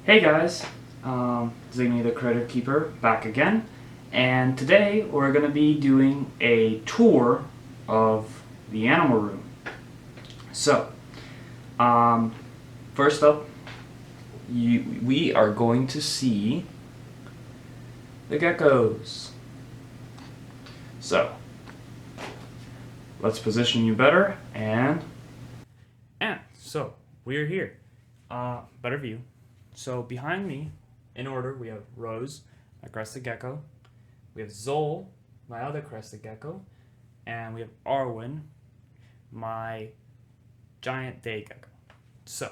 Hey guys, Ziggy the Critter Keeper back again, and today we're going to be doing a tour of the animal room. So, um, first up, we are going to see the geckos. So, let's position you better, and so we're here. Better view. So behind me, in order, we have Rose, my crested gecko. We have Zol, my other crested gecko. And we have Arwen, my giant day gecko. So,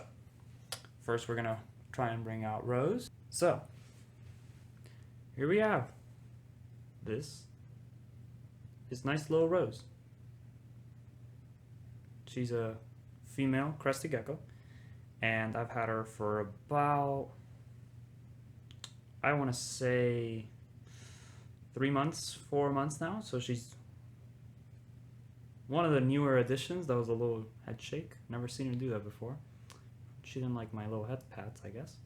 first we're going to try and bring out Rose. So, here we have. This is nice little Rose. She's a female crested gecko. And I've had her for about, I want to say 3 months, 4 months now. So she's one of the newer additions. That was a little head shake. Never seen her do that before. She didn't like my little head pats, I guess.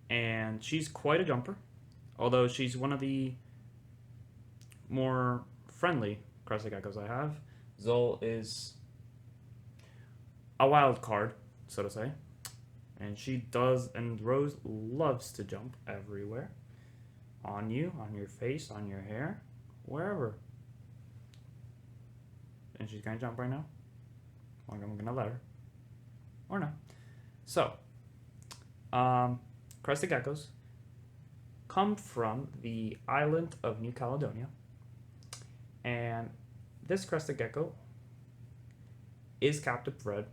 And she's quite a jumper. Although she's one of the more friendly crested geckos I have. Zol is a wild card, so to say. And she does, and Rose loves to jump everywhere. On you, on your face, on your hair, wherever. And she's gonna jump right now. I'm gonna let her. Or not. So, crested geckos come from the island of New Caledonia. And this crested gecko is captive bred.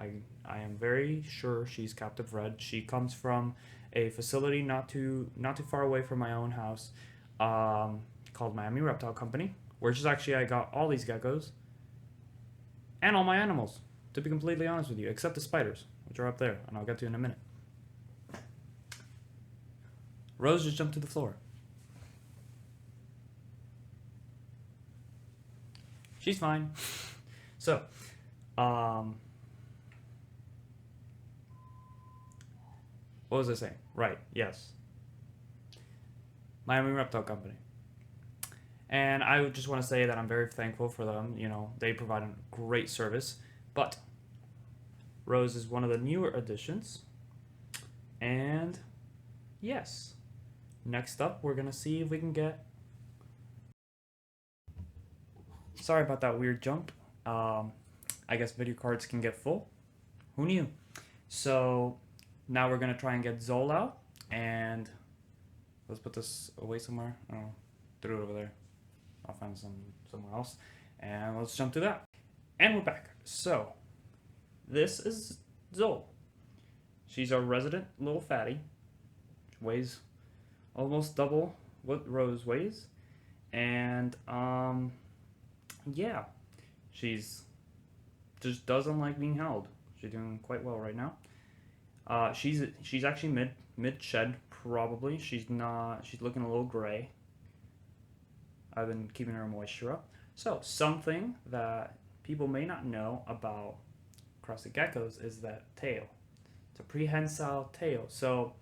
I am very sure she's captive bred. She comes from a facility not too far away from my own house, called Miami Reptile Company, which is actually I got all these geckos and all my animals, to be completely honest with you, except the spiders, which are up there, and I'll get to in a minute. Rose just jumped to the floor. She's fine. So, what was I saying? Right, yes. Miami Reptile Company. And I just want to say that I'm very thankful for them. You know, they provide a great service. But Rose is one of the newer additions. And yes. Next up, we're going to see if we can get... Sorry about that weird jump. I guess video cards can get full. Who knew? So now we're going to try and get Zol out. And let's put this away somewhere. Oh, threw it over there. I'll find somewhere else. And let's jump to that. And we're back. So, this is Zol. She's our resident little fatty. She weighs almost double what Rose weighs. And, yeah. She's just doesn't like being held. She's doing quite well right now. She's actually mid shed probably. She's looking a little gray. I've been keeping her moisture up. So, something that people may not know about crested geckos is that tail. It's a prehensile tail. So,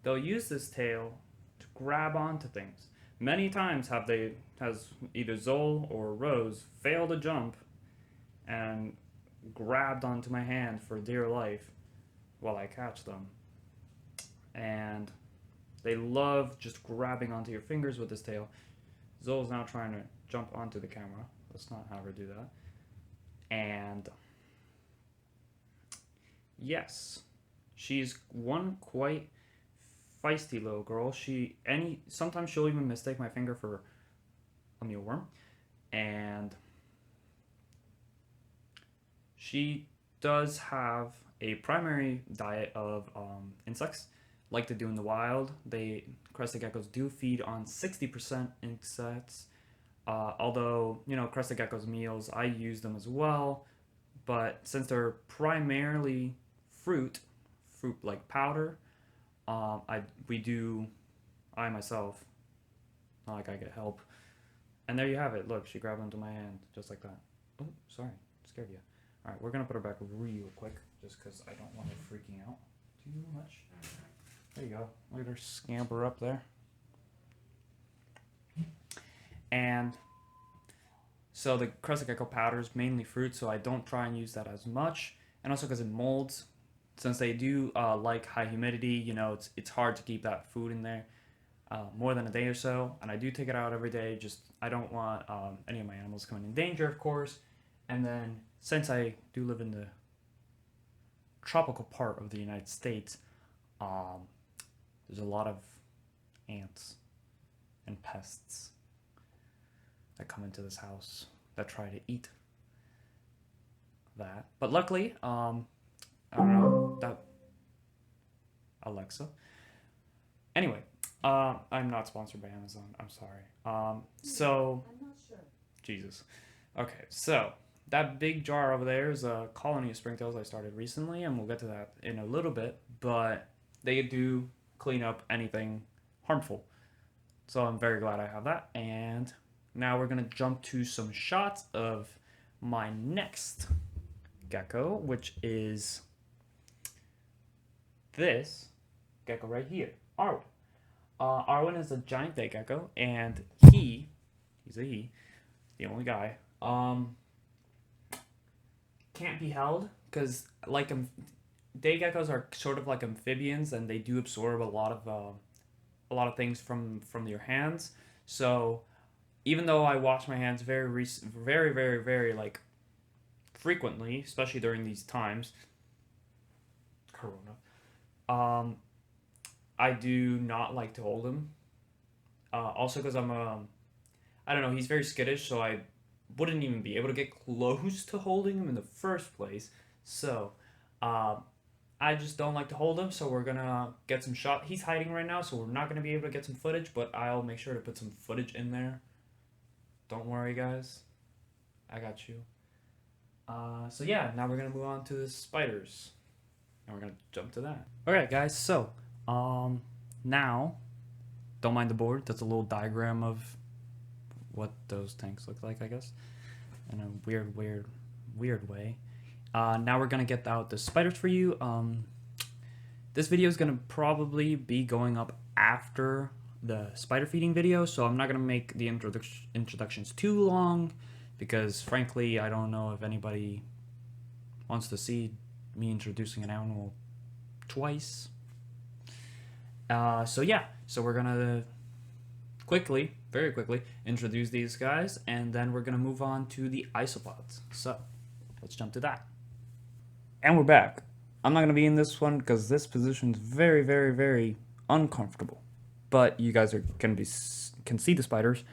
they'll use this tail to grab onto things. Many times has either Zol or Rose failed to jump and grabbed onto my hand for dear life while I catch them. And they love just grabbing onto your fingers with this tail. Zol's now trying to jump onto the camera. Let's not have her do that. And yes, she's one quite feisty little girl. Sometimes she'll even mistake my finger for a mealworm. And she does have a primary diet of insects, like they do in the wild. Crested geckos do feed on 60% insects. Although, crested geckos meals, I use them as well. But since they're primarily fruit like powder, I myself, not like I get help. And there you have it. Look, she grabbed onto my hand just like that. Oh, sorry, scared you. All right, we're gonna put her back real quick, just because I don't want her freaking out too much. There you go. Look at her scamper up there. And so the crescent gecko powder is mainly fruit, so I don't try and use that as much. And also because it molds, since they do like high humidity, you know, it's hard to keep that food in there more than a day or so. And I do take it out every day. Just I don't want any of my animals coming in danger, of course. And then since I do live in the tropical part of the United States, there's a lot of ants and pests that come into this house that try to eat that. But luckily, I don't know, that Alexa. Anyway, I'm not sponsored by Amazon. I'm sorry. So I'm not sure. Jesus. Okay, so that big jar over there is a colony of springtails I started recently, and we'll get to that in a little bit. But they do clean up anything harmful, so I'm very glad I have that. And now we're gonna jump to some shots of my next gecko, which is this gecko right here, Arwen. Arwen is a giant day gecko, and he's a he, the only guy. Can't be held because like day geckos are sort of like amphibians, and they do absorb a lot of things from your hands. So even though I wash my hands very like frequently, especially during these times, Corona, I do not like to hold him. Also because I don't know, he's very skittish, so I wouldn't even be able to get close to holding him in the first place. So, I just don't like to hold him, so we're gonna get some shot. He's hiding right now, so we're not gonna be able to get some footage, but I'll make sure to put some footage in there. Don't worry, guys. I got you. So yeah, now we're gonna move on to the spiders. And we're gonna jump to that. Alright, guys, so, now, don't mind the board. That's a little diagram of what those tanks look like, I guess, in a weird way. Now we're gonna get out the spiders for you. This video is gonna probably be going up after the spider feeding video, so I'm not gonna make the introductions too long because frankly I don't know if anybody wants to see me introducing an animal twice. So yeah, so we're gonna very quickly introduce these guys, and then we're gonna move on to the isopods. So let's jump to that. And we're back. I'm not gonna be in this one because this position is very uncomfortable, but you guys can see the spiders.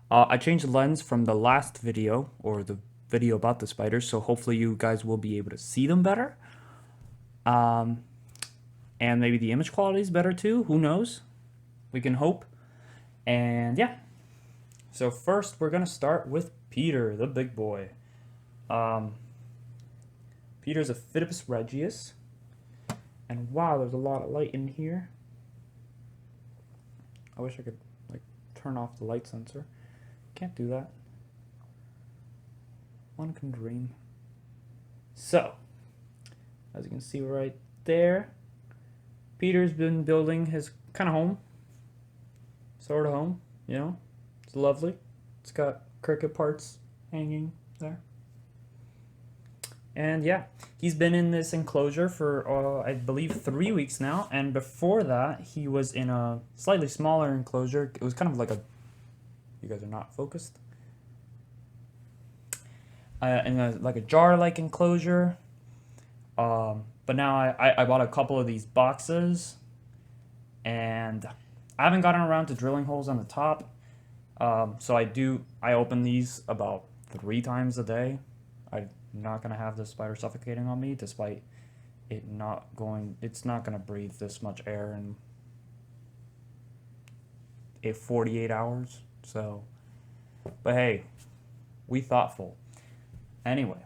I changed the lens from the last video, or the video about the spiders, so hopefully you guys will be able to see them better. And maybe the image quality is better too. Who knows? We can hope. And yeah. So first, we're gonna start with Peter, the big boy. Peter's a Phidippus regius. And wow, there's a lot of light in here. I wish I could like turn off the light sensor. Can't do that. One can dream. So, as you can see right there, Peter's been building his kind of home. Sort of home, you know. It's lovely. It's got cricket parts hanging there. And yeah, he's been in this enclosure for, I believe, 3 weeks now. And before that, he was in a slightly smaller enclosure. It was kind of like a... You guys are not focused. Like a jar-like enclosure. But now I bought a couple of these boxes. And I haven't gotten around to drilling holes on the top. So I open these about 3 times a day. I'm not gonna have the spider suffocating on me, despite it's not gonna breathe this much air in 48 hours. So, but hey, we thoughtful. Anyway,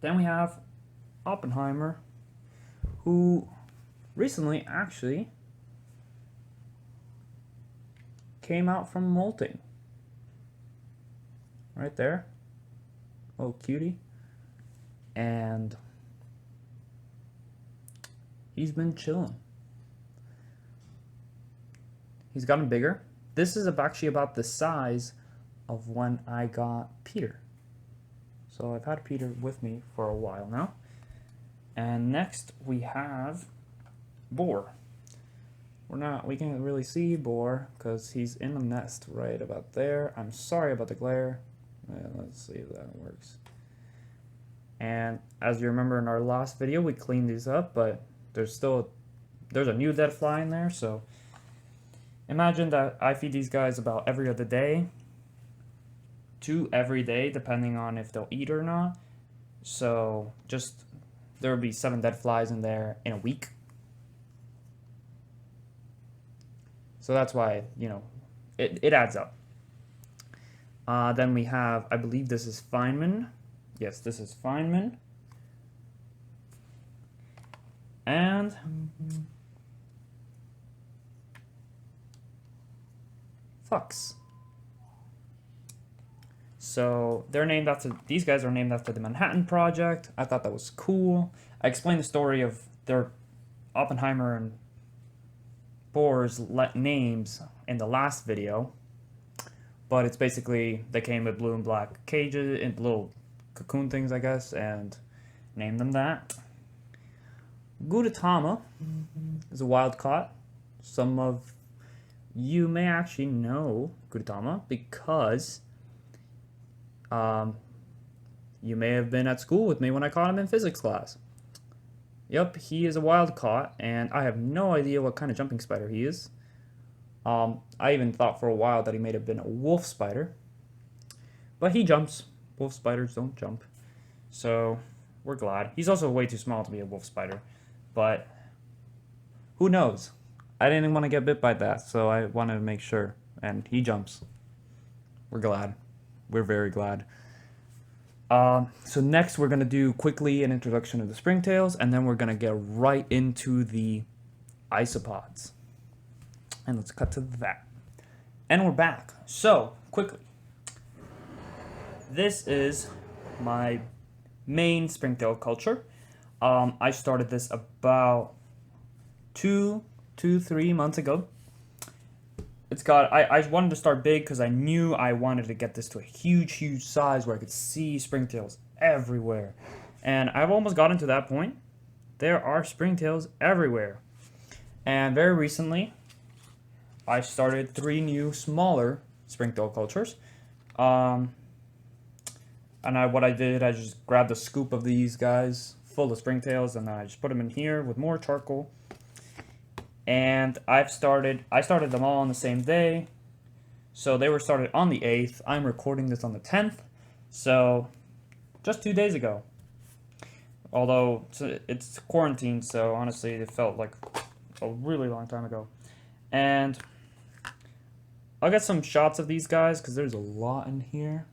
then we have Oppenheimer, who recently actually came out from molting. Right there. Oh, cutie. And he's been chilling. He's gotten bigger. This is actually about the size of when I got Peter. So I've had Peter with me for a while now. And next we have Boar. We can't really see Boar because he's in the nest right about there. I'm sorry about the glare. Let's see if that works. And as you remember in our last video, we cleaned these up, but there's a new dead fly in there. So imagine that I feed these guys about every other day to every day, depending on if they'll eat or not. So there will be 7 dead flies in there in a week. So that's why, it adds up. Then we have, I believe this is Feynman. Yes, this is Feynman. And Fox. So these guys are named after the Manhattan Project. I thought that was cool. I explained the story of their Oppenheimer and Bohr's names in the last video, but it's basically they came with blue and black cages and little cocoon things, I guess, and named them that. Gudetama is a wild caught. Some of you may actually know Gudetama because you may have been at school with me when I caught him in physics class. Yep, he is a wild caught, and I have no idea what kind of jumping spider he is. I even thought for a while that he may have been a wolf spider, but he jumps. Wolf spiders don't jump, so we're glad. He's also way too small to be a wolf spider, but who knows? I didn't want to get bit by that, so I wanted to make sure, and he jumps. We're glad. We're very glad. So next we're going to do quickly an introduction of the springtails, and then we're going to get right into the isopods. And let's cut to that. And we're back. So, quickly. This is my main springtail culture. I started this about 3 months ago. I wanted to start big because I knew I wanted to get this to a huge size where I could see springtails everywhere. And I've almost gotten to that point. There are springtails everywhere. And very recently, I started 3 new smaller springtail cultures. And what I did, I just grabbed a scoop of these guys full of springtails, and then I just put them in here with more charcoal. And I started them all on the same day. So they were started on the 8th. I'm recording this on the 10th. So just 2 days ago. Although it's quarantine, so honestly it felt like a really long time ago. And I'll get some shots of these guys because there's a lot in here.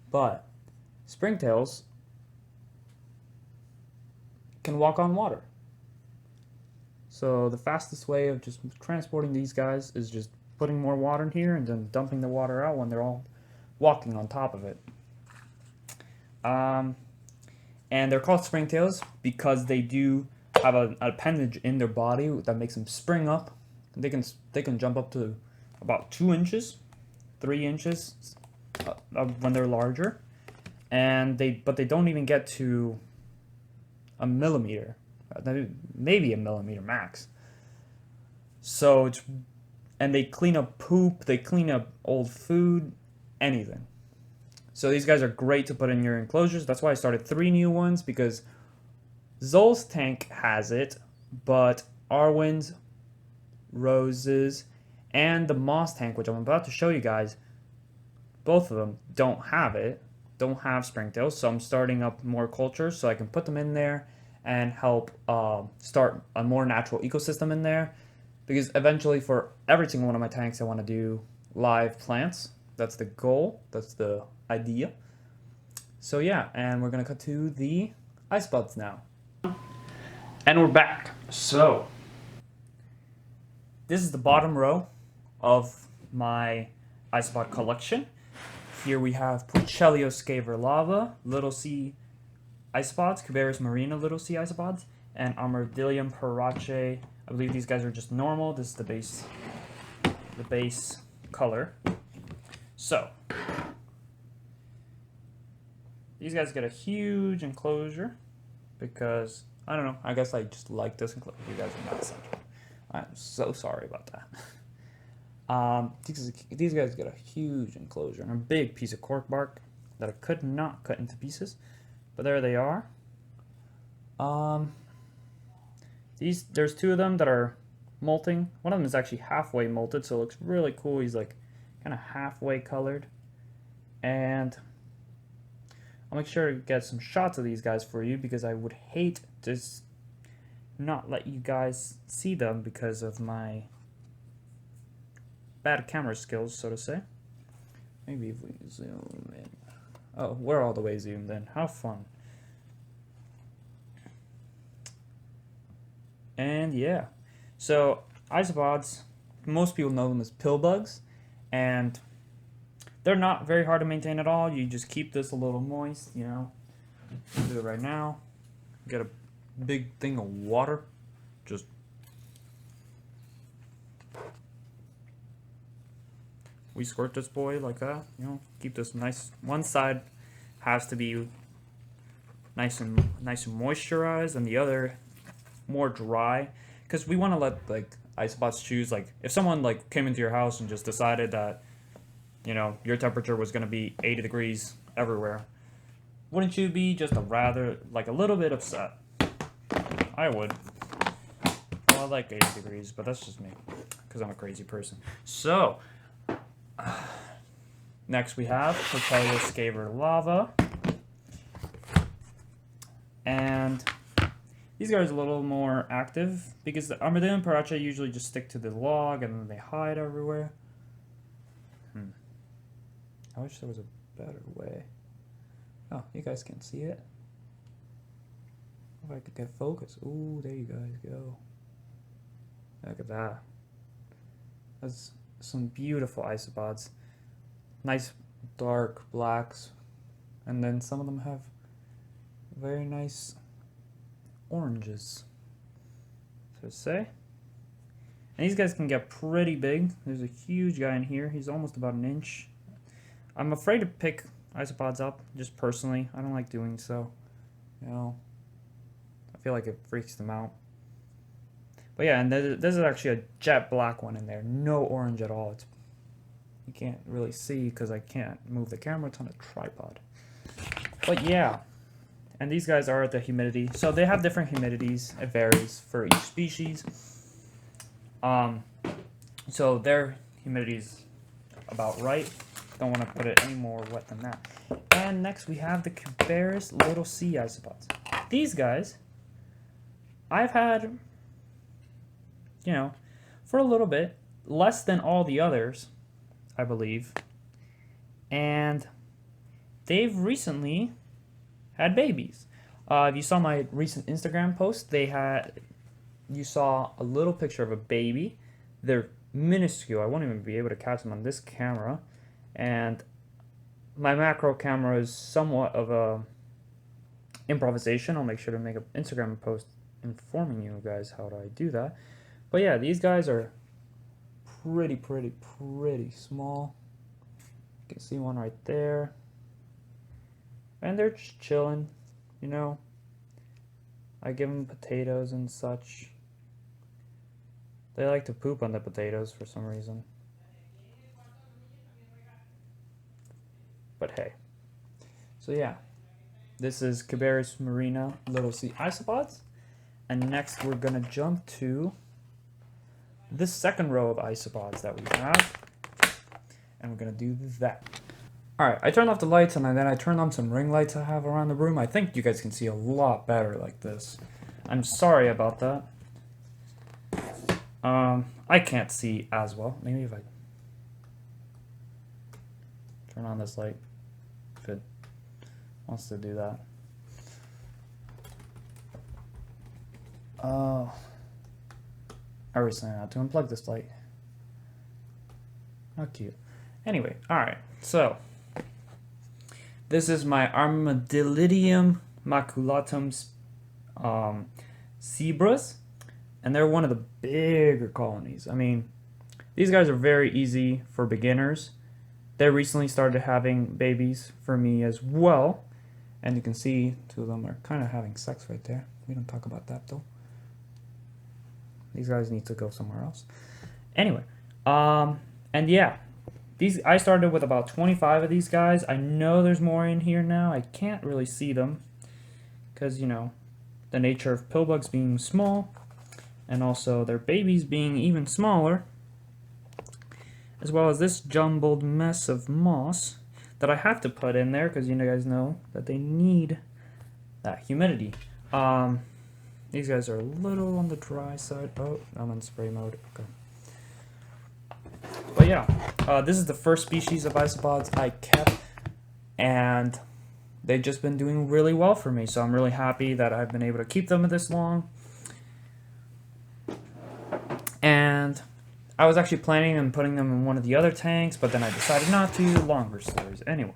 But springtails can walk on water. So the fastest way of just transporting these guys is just putting more water in here and then dumping the water out when they're all walking on top of it. And they're called springtails because they do have an appendage in their body that makes them spring up. They can jump up to about 2 inches, 3 inches when they're larger, but they don't even get to a millimeter, maybe a millimeter max. So and they clean up poop, they clean up old food, anything. So these guys are great to put in your enclosures. That's why I started 3 new ones, because Zol's tank has it, but Arwen's, Rose's, and the Moss tank, which I'm about to show you guys, both of them don't have springtails. So I'm starting up more cultures so I can put them in there and help start a more natural ecosystem in there. Because eventually for every single one of my tanks I want to do live plants. That's the goal. That's the idea. So yeah, and we're gonna cut to the iSpods now. And we're back. So this is the bottom row of my iSpot collection. Here we have Pucellio Scaver Lava, Little C iSpods, Cubaris Marina Little C iSpods, and Armadillium Parache. I believe these guys are just normal. This is the base color. So these guys get a huge enclosure because, I don't know, I guess I just like this enclosure. You guys are not central. I'm so sorry about that. These guys get a huge enclosure and a big piece of cork bark that I could not cut into pieces, but there they are. There's two of them that are molting. One of them is actually halfway molted, so it looks really cool. He's like kind of halfway colored, and I'll make sure to get some shots of these guys for you because I would hate to not let you guys see them because of my bad camera skills, so to say. Maybe if we zoom in. Oh, we're all the way zoomed in. How fun. And yeah, so isopods, most people know them as pill bugs, and they're not very hard to maintain at all. You just keep this a little moist, you know. I'll do it right now. Get a big thing of water. Just we squirt this boy like that, you know. Keep this nice. One side has to be nice and moisturized, and the other more dry, because we want to let like isopods choose. Like if someone like came into your house and just decided that, you know, your temperature was going to be 80 degrees everywhere, wouldn't you be just a little bit upset? I would. Well, I like 80 degrees, but that's just me because I'm a crazy person. So next we have Pucellio Scaver Lava, and these guys are a little more active because the Armadillo and Parache usually just stick to the log and then they hide everywhere. I wish there was a better way. Oh, you guys can see it. If I could get focus. Ooh, there you guys go. Look at that. That's some beautiful isopods. Nice dark blacks. And then some of them have very nice oranges, so to say. And these guys can get pretty big. There's a huge guy in here. He's almost about an inch. I'm afraid to pick isopods up, just personally. I don't like doing so. You know, I feel like it freaks them out. But yeah, and this is actually a jet black one in there. No orange at all. You can't really see because I can't move the camera. It's on a tripod. But yeah. And these guys are at the humidity. So they have different humidities. It varies for each species. So their humidity is about right. Don't want to put it any more wet than that. And next we have the Cubaris Little C isopods. These guys, I've had, you know, for a little bit, less than all the others, I believe. And they've recently had babies. If you saw my recent Instagram post, you saw a little picture of a baby. They're minuscule. I won't even be able to catch them on this camera. And my macro camera is somewhat of a improvisation. I'll make sure to make an Instagram post informing you guys how I do that. But yeah, these guys are pretty small. You can see one right there. And they're just chilling, you know. I give them potatoes and such. They like to poop on the potatoes for some reason. But hey. So yeah. This is Cubaris Marina Little C isopods. And next we're going to jump to this second row of isopods that we have. And we're going to do that. Alright, I turned off the lights and then I turned on some ring lights I have around the room. I think you guys can see a lot better like this. I'm sorry about that. I can't see as well. Maybe if I turn on this light. Good. wants to do that. Oh. I recently had to unplug this light. Not cute. Anyway, alright, so this is my Armadillidium maculatum zebras, and they're one of the bigger colonies. I mean, these guys are very easy for beginners. They recently started having babies for me as well, and you can see two of them are kind of having sex right there. We don't talk about that though. These guys need to go somewhere else. Anyway, and yeah, I started with about 25 of these guys. I know there's more in here now. I can't really see them because, you know, the nature of pill bugs being small and also their babies being even smaller, as well as this jumbled mess of moss that I have to put in there because you guys know that they need that humidity. These guys are a little on the dry side. Oh, I'm in spray mode. Okay. But yeah, this is the first species of isopods I kept, and they've just been doing really well for me. So I'm really happy that I've been able to keep them this long. And I was actually planning on putting them in one of the other tanks, but then I decided not to. Longer stories. Anyway,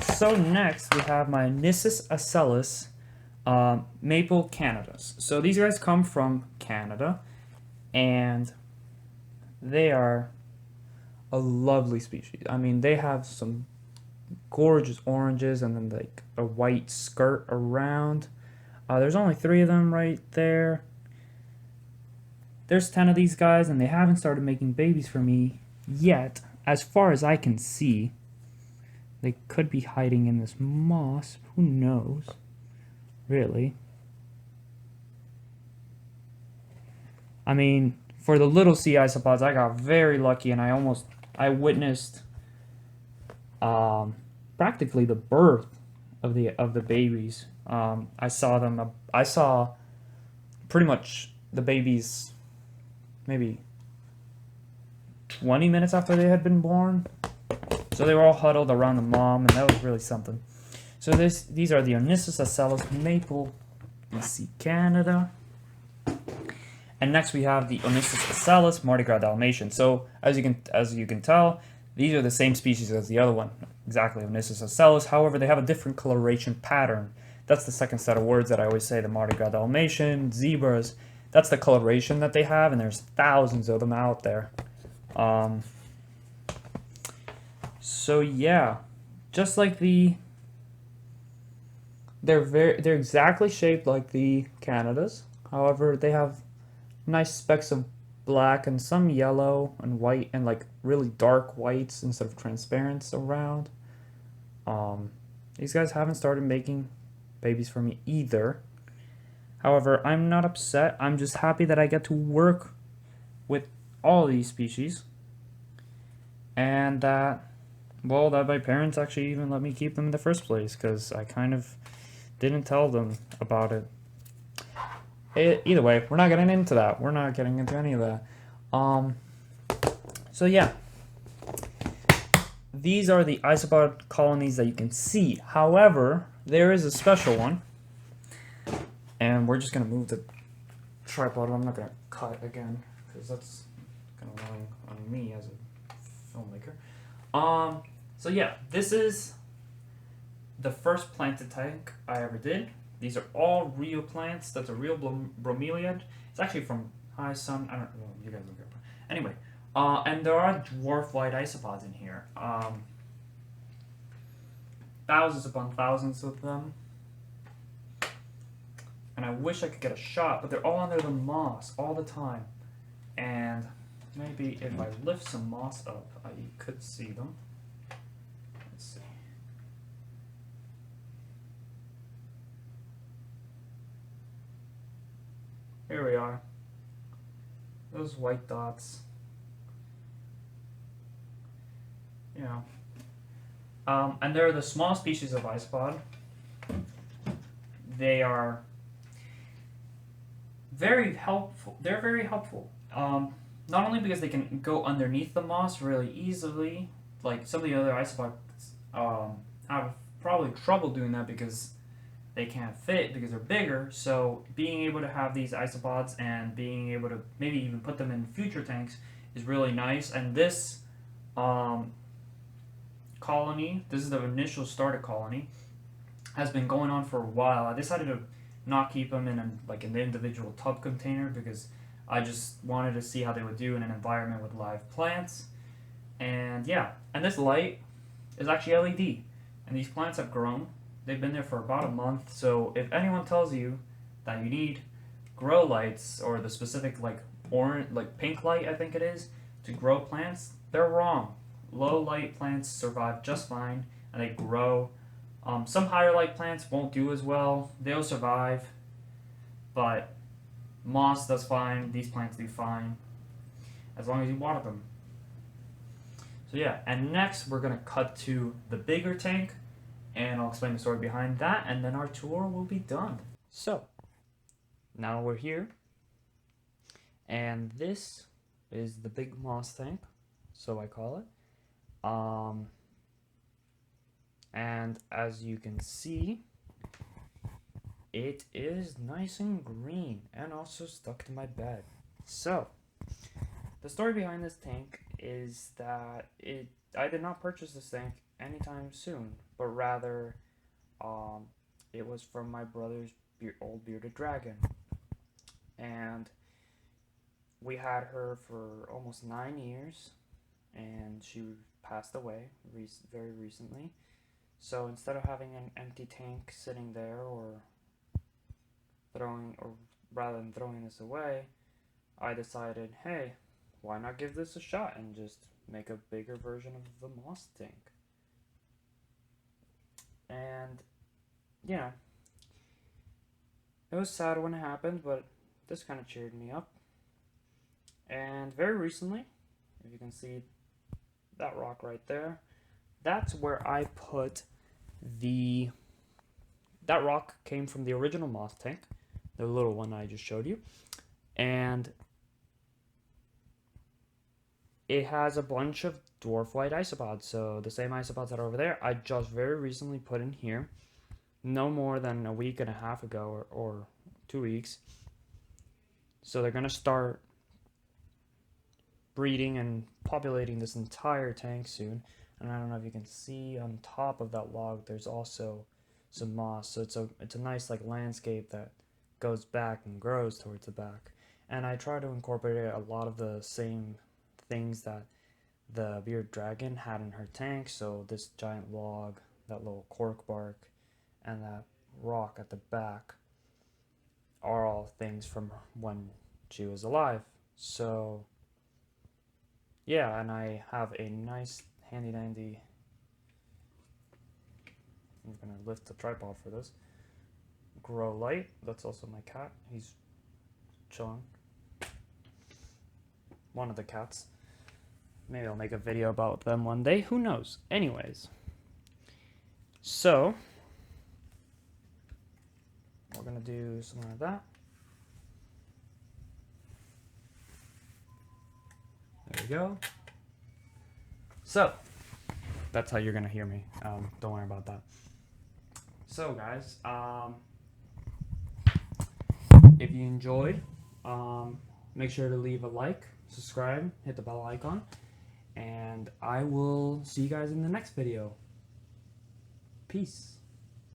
so next we have my Nissus Asellus Maple Canadas. So these guys come from Canada, and they are a lovely species. I mean, they have some gorgeous oranges and then like a white skirt around. There's only 3 of them right there. There's 10 of these guys, and they haven't started making babies for me yet. As far as I can see, they could be hiding in this moss. Who knows? Really? I mean, for the little sea isopods, I got very lucky, and I witnessed practically the birth of the babies. I saw pretty much the babies maybe 20 minutes after they had been born. So they were all huddled around the mom, and that was really something. So these are the Nissus Asellus Maple, BC, Canada. And next we have the Nissus Asellus Mardi Gras Dalmatian. So as you can tell, these are the same species as the other one, exactly, Nissus Asellus. However, they have a different coloration pattern. That's the second set of words that I always say, the Mardi Gras Dalmatian, zebras. That's the coloration that they have, and there's thousands of them out there. So yeah, just like they're exactly shaped like the Canadas. However, they have nice specks of black and some yellow and white and like really dark whites instead of transparents around. These guys haven't started making babies for me either. However, I'm not upset. I'm just happy that I get to work with all these species, and that my parents actually even let me keep them in the first place, because I kind of didn't tell them about it. Either way, we're not getting into that. We're not getting into any of that. So yeah, these are the isopod colonies that you can see. However, there is a special one, and we're just gonna move the tripod. I'm not gonna cut again because that's kind of annoying on me as a filmmaker. So yeah, this is the first planted tank I ever did. These are all real plants. That's a real bromeliad. It's actually from High Sun. I don't know. You guys look it up. Anyway, and there are dwarf white isopods in here. Thousands upon thousands of them. And I wish I could get a shot, but they're all under the moss all the time. And maybe if I lift some moss up, I could see them. Let's see. Here we are. Those white dots. You know. And they're the small species of isopod. They are very helpful. They're very helpful. Not only because they can go underneath the moss really easily, like some of the other isopods have probably trouble doing that because they can't fit because they're bigger. So being able to have these isopods and being able to maybe even put them in future tanks is really nice. And this um, colony, this is the initial starter colony, has been going on for a while. I decided to not keep them in an individual tub container because I just wanted to see how they would do in an environment with live plants. And yeah, and this light is actually LED, and these plants have grown. They've been there for about a month. So if anyone tells you that you need grow lights or the specific orange, pink light, I think it is, to grow plants, they're wrong. Low light plants survive just fine and they grow. Some higher light plants won't do as well. They'll survive, but moss does fine. These plants do fine as long as you water them. So yeah, and next we're gonna cut to the bigger tank, and I'll explain the story behind that, and then our tour will be done. So now we're here, and this is the big moss tank, so I call it. And as you can see, it is nice and green and also stuck to my bed. So the story behind this tank is that I did not purchase this tank anytime soon, but rather it was from my brother's old bearded dragon, and we had her for almost 9 years, and she passed away very recently. So instead of having an empty tank sitting there rather than throwing this away, I decided, hey, why not give this a shot and just make a bigger version of the moss tank? And yeah, it was sad when it happened, but this kind of cheered me up. And very recently, if you can see that rock right there, that's where I put that rock came from the original moss tank, the little one I just showed you, and it has a bunch of dwarf white isopods, so the same isopods that are over there, I just very recently put in here, no more than a week and a half ago or 2 weeks. So they're going to start breeding and populating this entire tank soon. And I don't know if you can see on top of that log, there's also some moss. So it's a nice landscape that goes back and grows towards the back. And I try to incorporate a lot of the same things that the bearded dragon had in her tank. So this giant log, that little cork bark, and that rock at the back are all things from when she was alive. So yeah, and I have a nice handy dandy, I'm gonna lift the tripod for this, grow light. That's also my cat, he's chilling, one of the cats. Maybe I'll make a video about them one day, who knows. Anyways, so we're gonna do something like that. There we go. So that's how you're gonna hear me. Don't worry about that. So guys, if you enjoyed, make sure to leave a like, subscribe, hit the bell icon, and I will see you guys in the next video. Peace.